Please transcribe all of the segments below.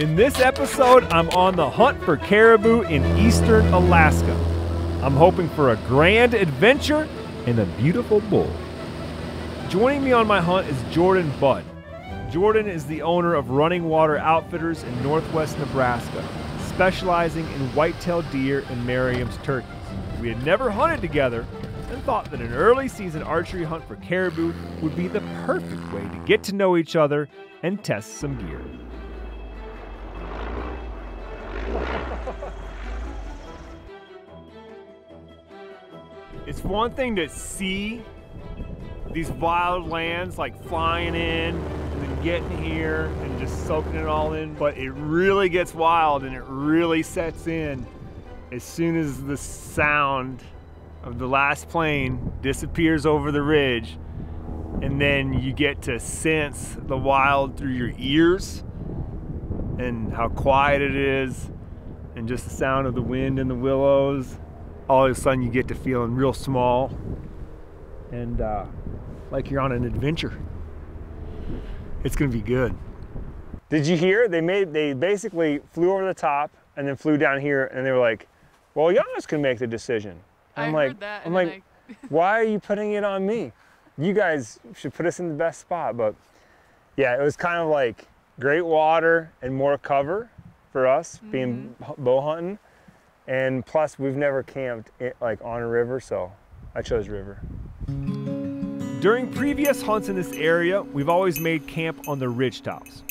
In this episode, I'm on the hunt for caribou in eastern Alaska. I'm hoping for a grand adventure and a beautiful bull. Joining me on my hunt is Jordan Budd. Jordan is the owner of Running Water Outfitters in northwest Nebraska, specializing in white-tailed deer and Merriam's turkeys. We had never hunted together and thought that an early season archery hunt for caribou would be the perfect way to get to know each other and test some gear. It's one thing to see these wild lands like flying in and then getting here and just soaking it all in, but it really gets wild and it really sets in as soon as the sound of the last plane disappears over the ridge, and then you get to sense the wild through your ears and how quiet it is and just the sound of the wind in the willows. All of a sudden you get to feeling real small and like you're on an adventure. It's gonna be good. Did you hear? They basically flew over the top and then flew down here, and they were like, well, Janis can make the decision. I'm like, why are you putting it on me? You guys should put us in the best spot. But yeah, it was kind of like great water and more cover for us being bow hunting. And plus, we've never camped like on a river, so I chose river. During previous hunts in this area, we've always made camp on the ridge tops.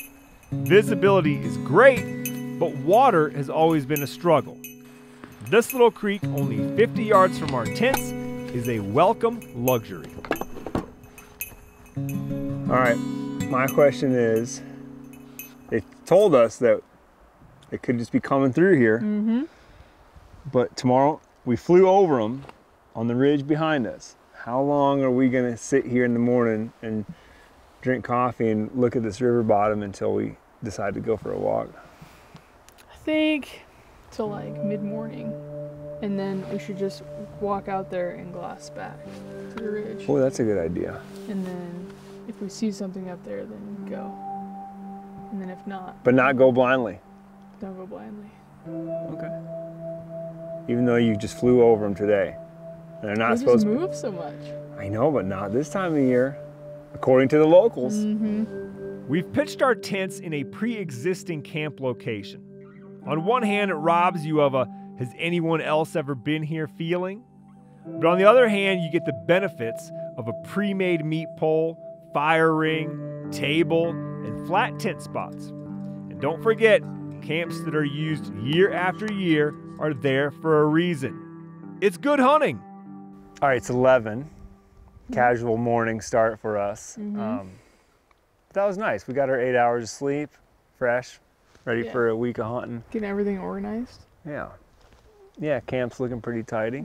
Visibility is great, but water has always been a struggle. This little creek, only 50 yards from our tents, is a welcome luxury. All right, my question is, they told us that it could just be coming through here. But tomorrow, we flew over them on the ridge behind us. How long are we gonna sit here in the morning and drink coffee and look at this river bottom until we decide to go for a walk? I think till like mid-morning, and then we should just walk out there and glass back to the ridge. Oh, that's a good idea. And then if we see something up there, then go. And then if not... But not go blindly. Don't go blindly. Okay. Even though you just flew over them today. And they're not supposed to move so much. I know, but not this time of year, according to the locals. We've pitched our tents in a pre-existing camp location. On one hand, it robs you of a "has anyone else ever been here" feeling. But on the other hand, you get the benefits of a pre-made meat pole, fire ring, table, and flat tent spots. And don't forget, camps that are used year after year are there for a reason. It's good hunting. All right, it's 11. Casual morning start for us. That was nice. We got our 8 hours of sleep, fresh, ready for a week of hunting. Getting everything organized. Yeah. Yeah, camp's looking pretty tidy.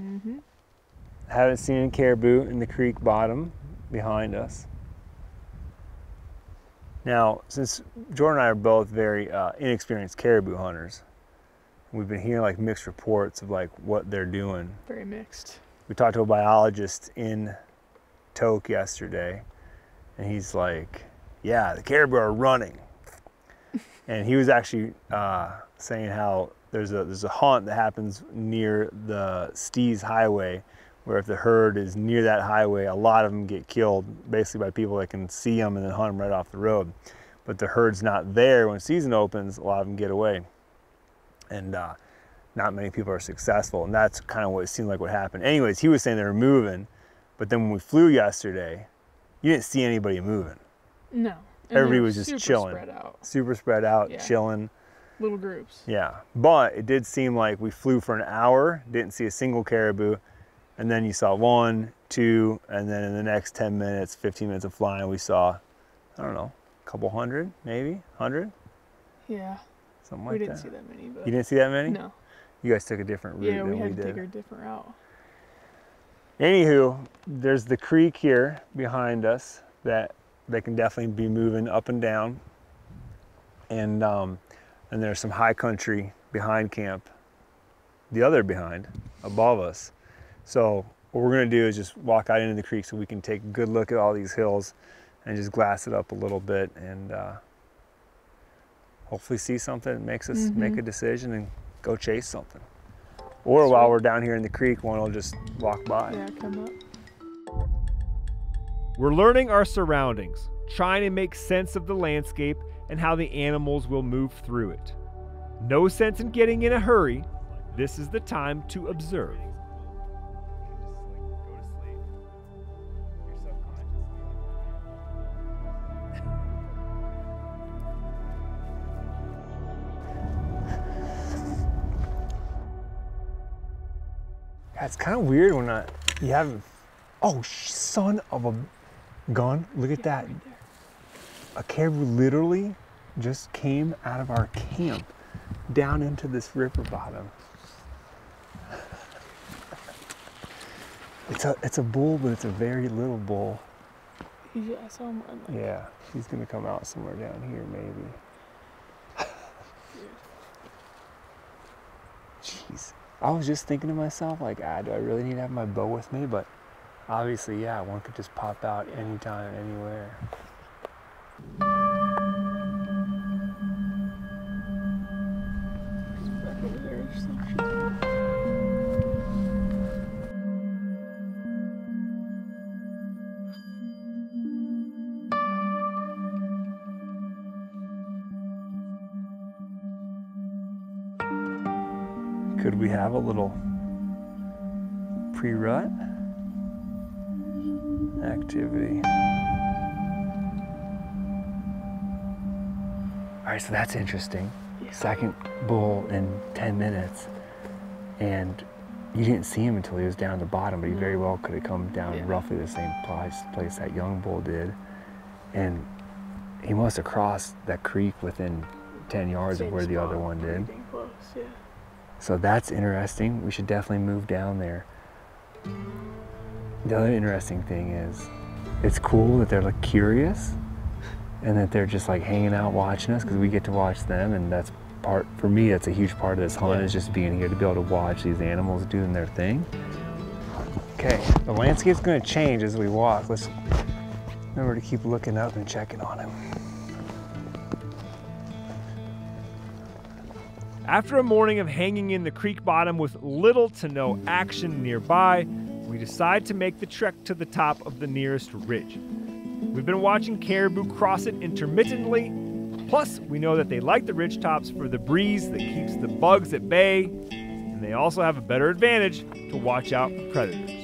Haven't seen any caribou in the creek bottom behind us. Now, since Jordan and I are both very inexperienced caribou hunters, we've been hearing like mixed reports of like what they're doing. Very mixed. We talked to a biologist in Tok yesterday, and he's like, yeah, the caribou are running. And he was actually saying how there's a hunt that happens near the Stees Highway, where if the herd is near that highway, a lot of them get killed basically by people that can see them and then hunt them right off the road. But the herd's not there when season opens, a lot of them get away. And not many people are successful, and that's kind of what it seemed like what happened. Anyways, he was saying they were moving, but then when we flew yesterday, you didn't see anybody moving. No. Everybody was just chilling. Super spread out, yeah. Chilling. Little groups. Yeah, but it did seem like we flew for an hour, didn't see a single caribou, and then you saw 1, 2, and then in the next 10 minutes, 15 minutes of flying, we saw, I don't know, a couple hundred, maybe, 100? Yeah. Something like that. We didn't see that many. But... You didn't see that many? No. You guys took a different route than we did. Yeah, we had to take a different route. Anywho, there's the creek here behind us that they can definitely be moving up and down. And there's some high country behind camp, the other behind, above us. So what we're gonna do is just walk out into the creek so we can take a good look at all these hills and just glass it up a little bit and hopefully see something that makes us make a decision and go chase something. Or while we're down here in the creek, one will just walk by. Yeah, come up. We're learning our surroundings, trying to make sense of the landscape and how the animals will move through it. No sense in getting in a hurry. This is the time to observe. Yeah, it's kind of weird when you have, oh, son of a gun. Look at that. Right there. A caribou literally just came out of our camp down into this river bottom. It's a bull, but it's a very little bull. Yeah, I saw him run. Like, Yeah, he's gonna come out somewhere down here maybe. Jeez. I was just thinking to myself, like, do I really need to have my bow with me? But obviously, yeah, one could just pop out anytime, anywhere. back over there. Could we have a little pre-rut activity? All right, so that's interesting. Yeah. Second bull in 10 minutes. And you didn't see him until he was down at the bottom, but he very well could have come down roughly the same place that young bull did. And he must have crossed that creek within 10 yards of where the other one did. Close, yeah. So that's interesting. We should definitely move down there. The other interesting thing is, it's cool that they're like curious and that they're just like hanging out watching us, because we get to watch them, and that's part, for me, that's a huge part of this hunt, is just being here to be able to watch these animals doing their thing. Okay, the landscape's gonna change as we walk. Let's remember to keep looking up and checking on him. After a morning of hanging in the creek bottom with little to no action nearby, we decide to make the trek to the top of the nearest ridge. We've been watching caribou cross it intermittently, plus we know that they like the ridge tops for the breeze that keeps the bugs at bay, and they also have a better advantage to watch out for predators.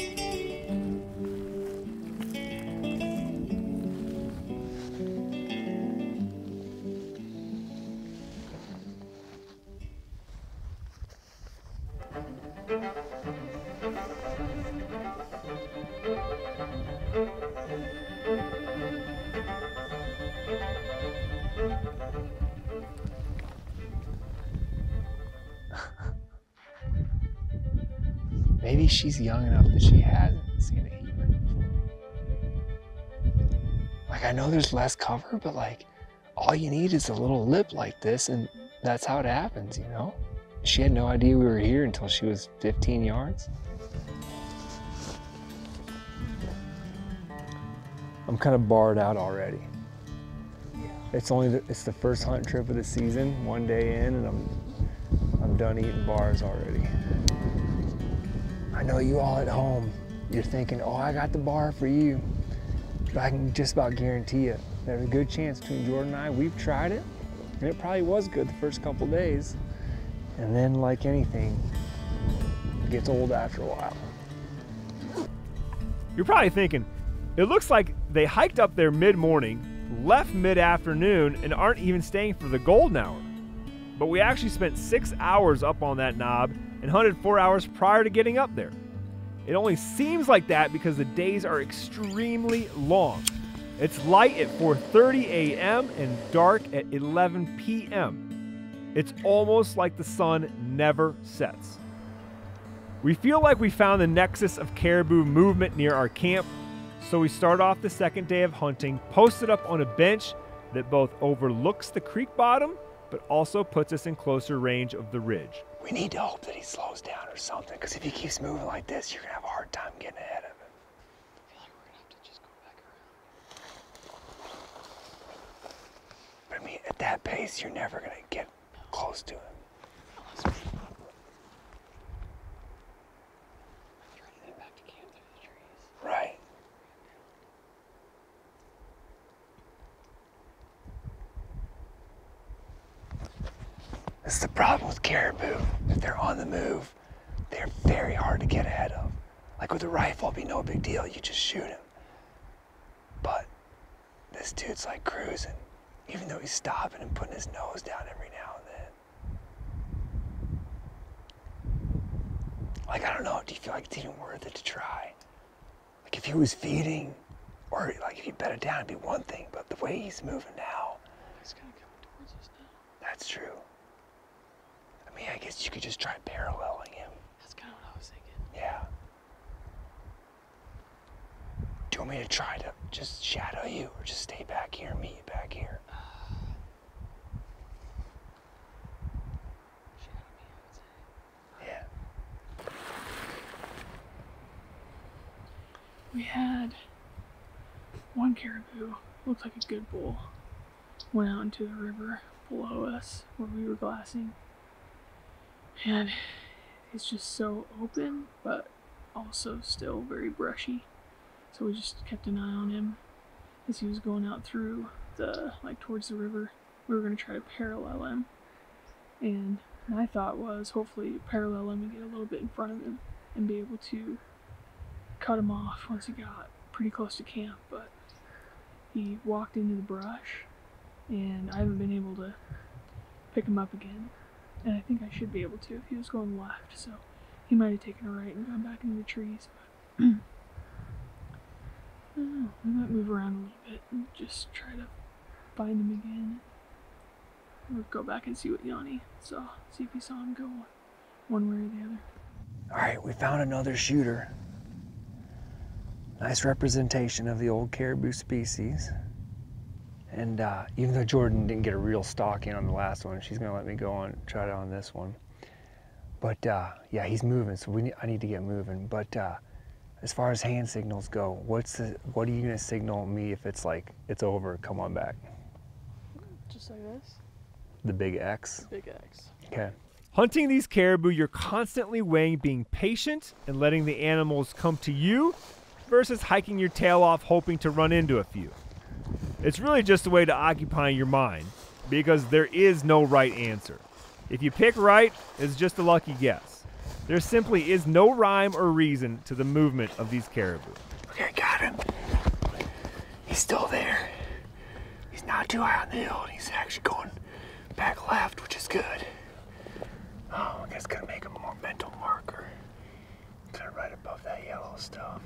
Maybe she's young enough that she hasn't seen a heater before. Like, I know there's less cover, but like, all you need is a little lip like this, and that's how it happens, you know? She had no idea we were here until she was 15 yards. I'm kind of barred out already. It's the first hunt trip of the season, one day in, and I'm done eating bars already. I know you all at home, you're thinking, oh, I got the bar for you. But I can just about guarantee you, there's a good chance between Jordan and I, we've tried it, and it probably was good the first couple days. And then, like anything, it gets old after a while. You're probably thinking, it looks like they hiked up there mid-morning, left mid-afternoon, and aren't even staying for the golden hour. But we actually spent 6 hours up on that knob and hunted 4 hours prior to getting up there. It only seems like that because the days are extremely long. It's light at 4:30 a.m. and dark at 11 p.m. It's almost like the sun never sets. We feel like we found the nexus of caribou movement near our camp, so we start off the second day of hunting posted up on a bench that both overlooks the creek bottom but also puts us in closer range of the ridge. We need to hope that he slows down or something, because if he keeps moving like this, you're gonna have a hard time getting ahead of him. I feel like we're gonna have to just go back around. But I mean, At that pace, you're never gonna get close to him. Right. That's the problem with caribou. If they're on the move, they're very hard to get ahead of. Like with a rifle, it'd be no big deal. You just shoot him. But this dude's like cruising, even though he's stopping and putting his nose down every now and then. Like, I don't know, do you feel like it's even worth it to try? Like if he was feeding, or like if you bet it down, it'd be one thing, but the way he's moving now. He's kind of coming towards us now. That's true. I mean, I guess you could just try paralleling him. That's kind of what I was thinking. Yeah. Do you want me to try to just shadow you, or just stay back here and meet you back here? Shadow me, I would say. Yeah. We had one caribou, looked like a good bull, went out into the river below us where we were glassing. And it's just so open, but also still very brushy. So we just kept an eye on him as he was going out through towards the river. We were going to try to parallel him. And my thought was hopefully parallel him and get a little bit in front of him and be able to cut him off once he got pretty close to camp. But he walked into the brush and I haven't been able to pick him up again. And I think I should be able to if he was going left. So he might have taken a right and gone back into the trees. But I don't know. We might move around a little bit and just try to find him again. Or go back and see what Yanni saw. See if he saw him go one way or the other. All right, we found another shooter. Nice representation of the old caribou species. And even though Jordan didn't get a real stalk in on the last one, she's gonna let me go on, try it on this one. But yeah, he's moving, so I need to get moving. But as far as hand signals go, what are you gonna signal me if it's like, it's over, come on back? Just like this? The big X? Big X. Okay. Hunting these caribou, you're constantly weighing being patient and letting the animals come to you versus hiking your tail off hoping to run into a few. It's really just a way to occupy your mind, because there is no right answer. If you pick right, it's just a lucky guess. There simply is no rhyme or reason to the movement of these caribou. Okay, I got him. He's still there. He's not too high on the hill, and he's actually going back left, which is good. Oh, I guess gotta make a more mental marker. Kind of right above that yellow stuff.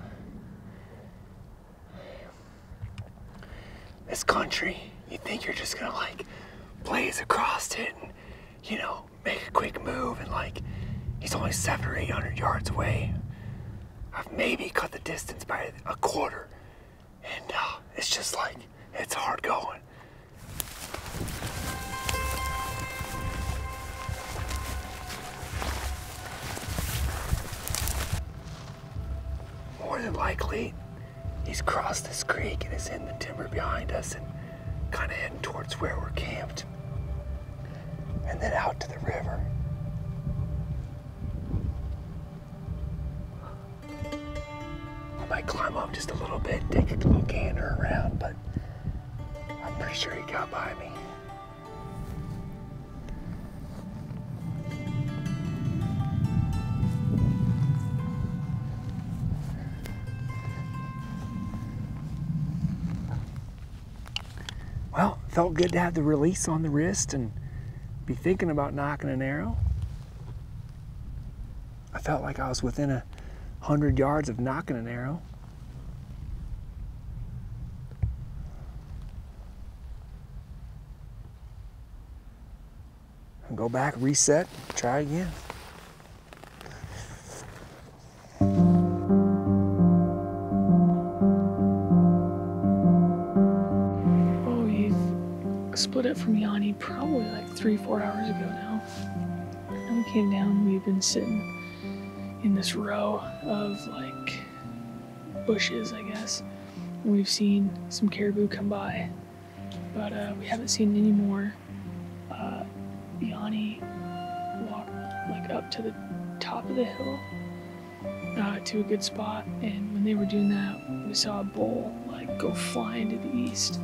This country, you think you're just gonna like blaze across it and, you know, make a quick move, and like he's only 700 or 800 yards away. I've maybe cut the distance by a quarter, and it's just like, it's hard going. More than likely, he's crossed this creek and is in the timber behind us and kind of heading towards where we're camped. And then out to the river. I might climb up just a little bit, take a little gander around, but I'm pretty sure he got by me. Well, felt good to have the release on the wrist and be thinking about knocking an arrow. I felt like I was within 100 yards of knocking an arrow. And go back, reset, try again. Split it from Yanni probably like 3-4 hours ago now. And we came down, we've been sitting in this row of like bushes, I guess. And we've seen some caribou come by. but we haven't seen any more Yanni walk like up to the top of the hill to a good spot. And when they were doing that, we saw a bull like go flying to the east.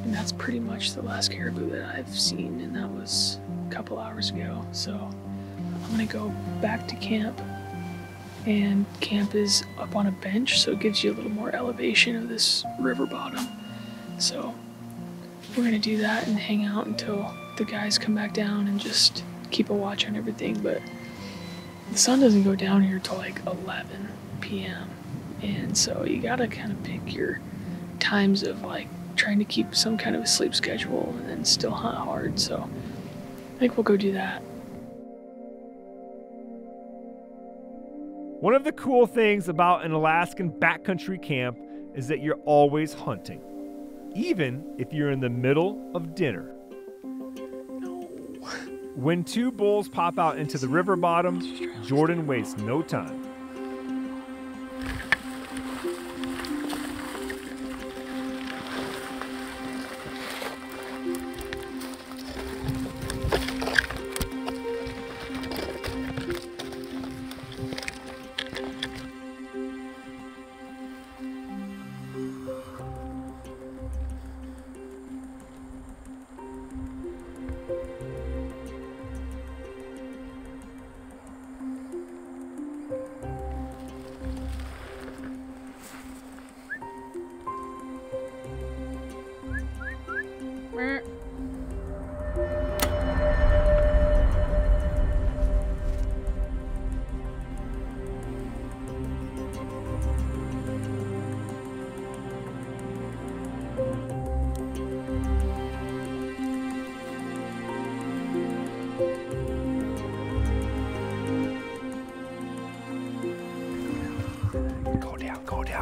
And that's pretty much the last caribou that I've seen, and that was a couple hours ago. So I'm gonna go back to camp, and camp is up on a bench, so it gives you a little more elevation of this river bottom. So we're gonna do that and hang out until the guys come back down and just keep a watch on everything. But the sun doesn't go down here till like 11 p.m. And so you gotta kind of pick your times of like trying to keep some kind of a sleep schedule and then still hunt hard. So I think we'll go do that. One of the cool things about an Alaskan backcountry camp is that you're always hunting, even if you're in the middle of dinner. No. When two bulls pop out into the river bottom, Jordan wastes no time.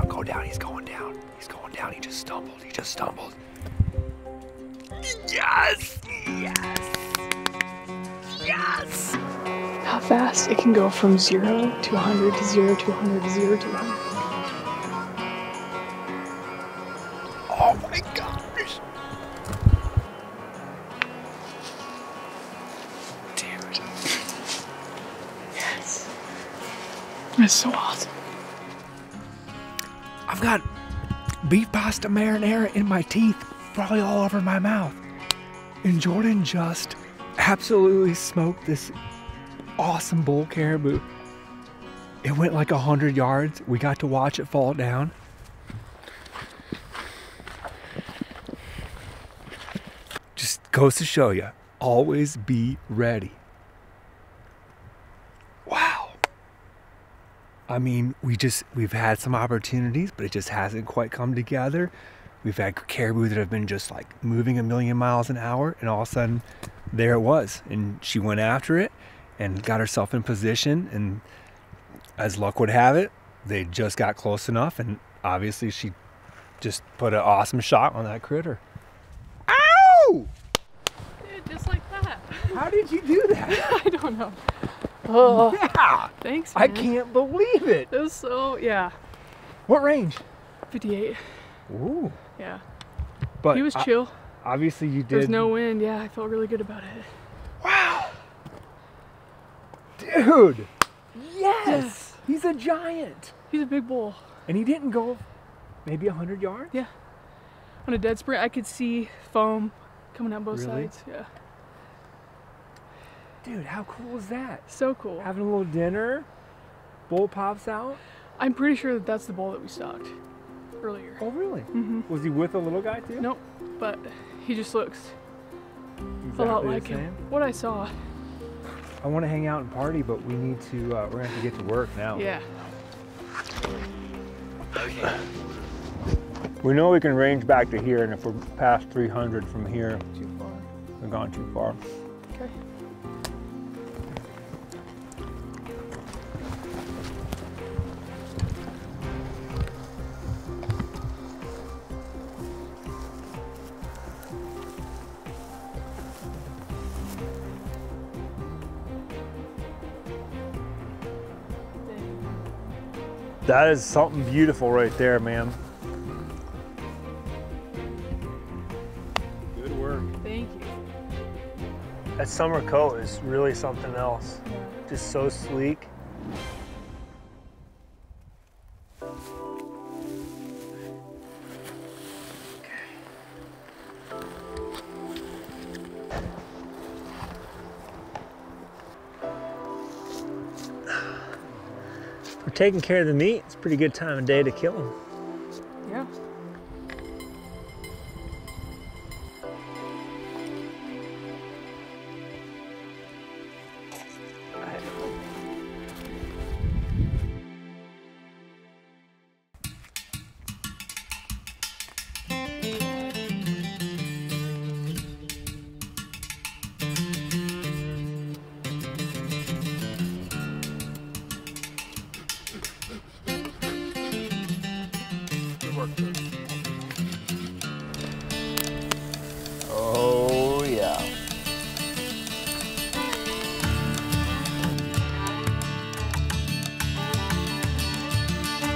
Go down, he's going down. He's going down, he just stumbled. Yes! How fast it can go from 0 to 100 to 0 to 100 to 0 to 100. Oh my gosh! Dude. Yes. That's so awesome. I've got beef pasta marinara in my teeth, probably all over my mouth. And Jordan just absolutely smoked this awesome bull caribou. It went like 100 yards. We got to watch it fall down. Just goes to show you, always be ready. Wow. I mean, we've had some opportunities, but it just hasn't quite come together. We've had caribou that have been just like moving a million miles an hour, and all of a sudden there it was. And she went after it and got herself in position, and as luck would have it, they just got close enough, and obviously she just put an awesome shot on that critter. Ow! Dude, just like that. How did you do that? I don't know. Oh, yeah! thanks, man. I can't believe it! It was so, yeah. What range? 58. Ooh. Yeah. But he was chill. Obviously you did. There's no wind. Yeah, I felt really good about it. Wow. Dude. Yes. He's a giant. He's a big bull. And he didn't go maybe 100 yards? Yeah. On a dead sprint, I could see foam coming out both Really? sides. Yeah. Dude, how cool is that? So cool. Having a little dinner, bull pops out. I'm pretty sure that that's the bull that we stalked earlier. Oh, really? Mm-hmm. Was he with a little guy too? Nope, but he just looks Exactly a lot the like same? him. What I saw. I want to hang out and party, but we need to, we're going to have to get to work now. Yeah. We know we can range back to here, and if we're past 300 from here, Too far. we've gone too far. Okay. That is something beautiful right there, man. That summer coat is really something else. Just so sleek. For taking care of the meat, it's a pretty good time of day to kill them. Yeah. Oh yeah.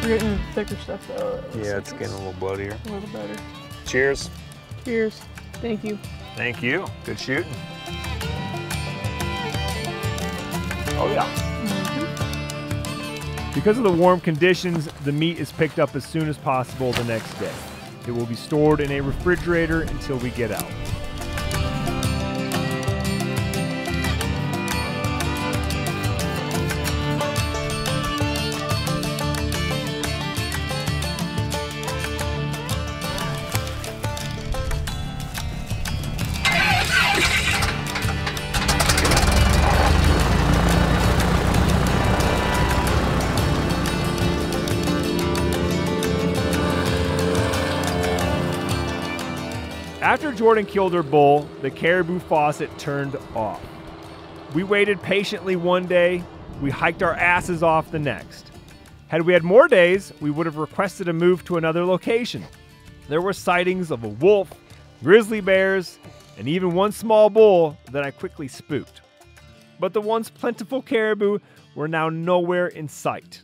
We're getting thicker stuff though. Yeah, it's getting a little bloodier. A little better. Cheers. Cheers. Thank you. Thank you. Good shooting. Oh yeah. Because of the warm conditions, the meat is picked up as soon as possible the next day. It will be stored in a refrigerator until we get out. After Jordan killed her bull, the caribou faucet turned off. We waited patiently one day, we hiked our asses off the next. Had we had more days, we would have requested a move to another location. There were sightings of a wolf, grizzly bears, and even one small bull that I quickly spooked. But the once plentiful caribou were now nowhere in sight.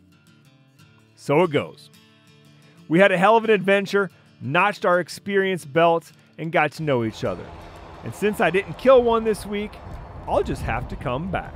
So it goes. We had a hell of an adventure, notched our experience belts, and got to know each other. And since I didn't kill one this week, I'll just have to come back.